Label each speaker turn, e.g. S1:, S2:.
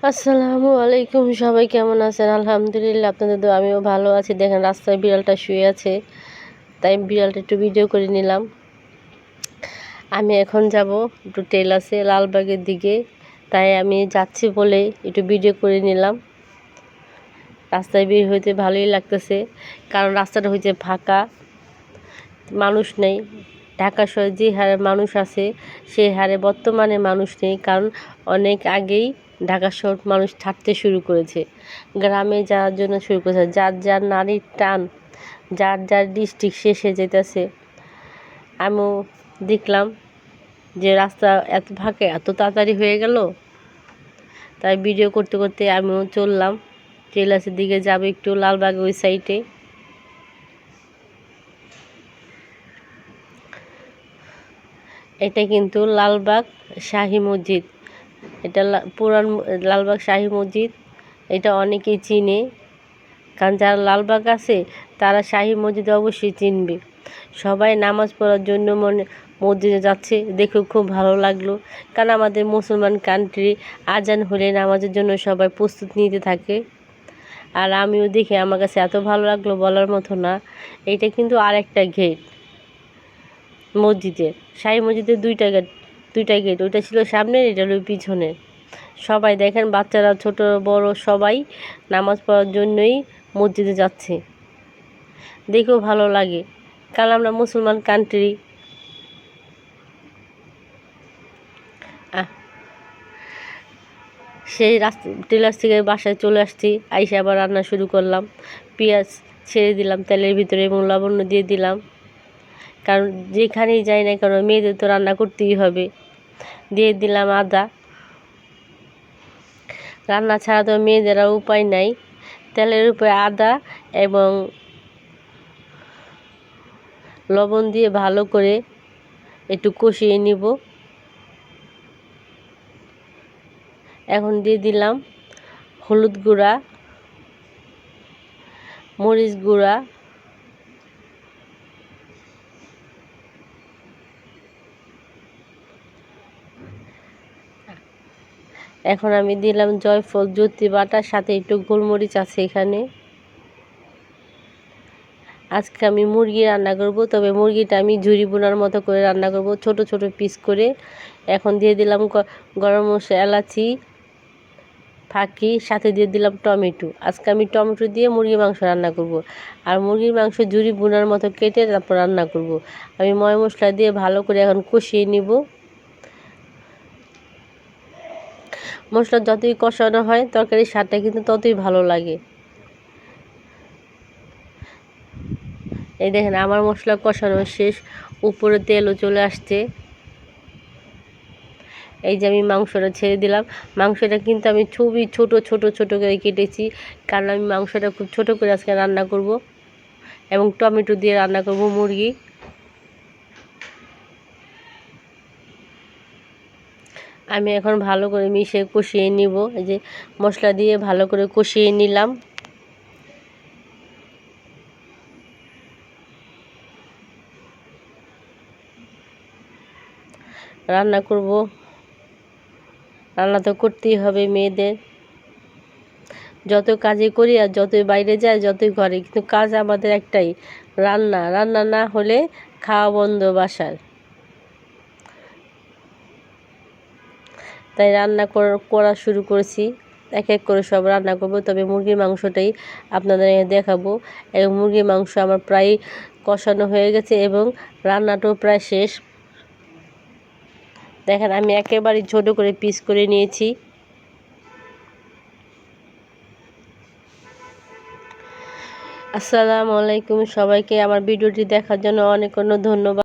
S1: আসসালামু আলাইকুম, সবাই কেমন আছেন? আলহামদুলিল্লাহ, আপনাদের দোয়া আমিও ভালো আছি। দেখেন রাস্তায় বিড়ালটা শুয়ে আছে, তাই বিড়ালটা একটু ভিডিও করে নিলাম। আমি এখন যাব একটু টেলার্সে লালবাগের দিকে, তাই আমি যাচ্ছি বলে একটু ভিডিও করে নিলাম। রাস্তায় বের হইতে ভালোই লাগতেছে, কারণ রাস্তাটা হয়েছে ফাঁকা, মানুষ নেই। ঢাকা শহরে যে হারে মানুষ আছে সেই হারে বর্তমানে মানুষ নেই, কারণ অনেক আগেই ঢাকা শহর মানুষ ছাড়তে শুরু করেছে, গ্রামে যাওয়ার জন্য শুরু করেছে। যার যার নারীর টান, যার যার ডিস্ট্রিক্ট শেষে যেতেছে। আমিও দেখলাম যে রাস্তা এত ফাঁকা, এত তাড়াতাড়ি হয়ে গেল, তাই ভিডিও করতে করতে আমিও চললাম। টেলার্সের দিকে যাবো একটু, লালবাগ ওই সাইডে। এটা কিন্তু লালবাগ শাহী মসজিদ, এটা পুরান লালবাগ শাহী মসজিদ। এটা অনেকেই চিনে, কারণ যারা লালবাগ আছে তারা শাহী মসজিদ অবশ্যই চিনবে। সবাই নামাজ পড়ার জন্য মসজিদে যাচ্ছে, দেখে খুব ভালো লাগলো। কারণ আমাদের মুসলমান কান্ট্রি, আজান হলে নামাজের জন্য সবাই প্রস্তুত নিতে থাকে। আর আমিও দেখে আমার কাছে এত ভালো লাগলো, বলার মতো না। এইটা কিন্তু আরেকটা গেট মসজিদের, শাহী মসজিদের দুইটা গেট, ওইটা ছিল সামনের, এটা হলো পিছনের। সবাই দেখেন, বাচ্চারা ছোট বড় সবাই নামাজ পড়ার জন্যই মসজিদে যাচ্ছে, দেখেও ভালো লাগে, কারণ আমরা মুসলমান কান্ট্রি। সেই টেলার্স থেকে বাসায় চলে আসছি, আইসে আবার রান্না শুরু করলাম। পেঁয়াজ ছেড়ে দিলাম তেলের ভিতরে এবং লবণ দিয়ে দিলাম, কারণ যেখানেই যাই না কারণ মেয়েদের তো রান্না করতেই হবে। দিয়ে দিলাম আদা। রান্না ছাড়া তো মেয়েদেরা উপায় নাই। তেলের উপরে আদা এবং লবণ দিয়ে ভালো করে একটু কষিয়ে নিব। এখন দিয়ে দিলাম হলুদ গুঁড়া, মরিচ গুঁড়া, এখন আমি দিলাম জয়ফল জ্যোতি বাটার সাথে একটু গোলমরিচ আছে এখানে। আজকে আমি মুরগি রান্না করব, তবে মুরগিটা আমি ঝুরি বোনার মতো করে রান্না করব, ছোট ছোট পিস করে। এখন দিয়ে দিলাম গরম মশলা, এলাচি, ফাঁকি, সাথে দিয়ে দিলাম টমেটো। আজকে আমি টমেটো দিয়ে মুরগির মাংস রান্না করব, আর মুরগির মাংস ঝুরি বোনার মতো কেটে তারপর রান্না করব। আমি ময় মশলা দিয়ে ভালো করে এখন কষিয়ে নিব। মশলা যতই কষানো হয় তরকারির স্বাদটা কিন্তু ততই ভালো লাগে। এই দেখেন আমার মশলা কষানো শেষ, উপরে তেলও চলে আসছে। এই যে আমি মাংসটা ছেড়ে দিলাম। মাংসটা কিন্তু আমি খুবই ছোট ছোট ছোট করে কেটেছি, কারণ আমি মাংসটা খুব ছোট করে আজকে রান্না করব এবং টমেটো দিয়ে রান্না করব মুরগি। আমি এখন ভালো করে মিশিয়ে কষিয়ে নিব। এই যে মশলা দিয়ে ভালো করে কষিয়ে নিলাম। রান্না করব, রান্না তো করতেই হবে মেয়েদের। যত কাজে করি আর যতই বাইরে যাই, যতই ঘরে, কিন্তু কাজ আমাদের একটাই, রান্না। রান্না না হলে খাওয়া বন্ধ বাসার। তাই রান্না করা শুরু করেছি, এক এক করে সব রান্না করব। তবে মুরগির মাংসটাই আপনাদের দেখাবো। এবং মুরগির মাংস আমার প্রায় কষানো হয়ে গেছে এবং রান্নাটাও প্রায় শেষ। দেখেন আমি একেবারে ছোট করে পিস করে নিয়েছি। আসসালামু আলাইকুম, সবাইকে আমার ভিডিওটি দেখার জন্য অনেক অনেক ধন্যবাদ।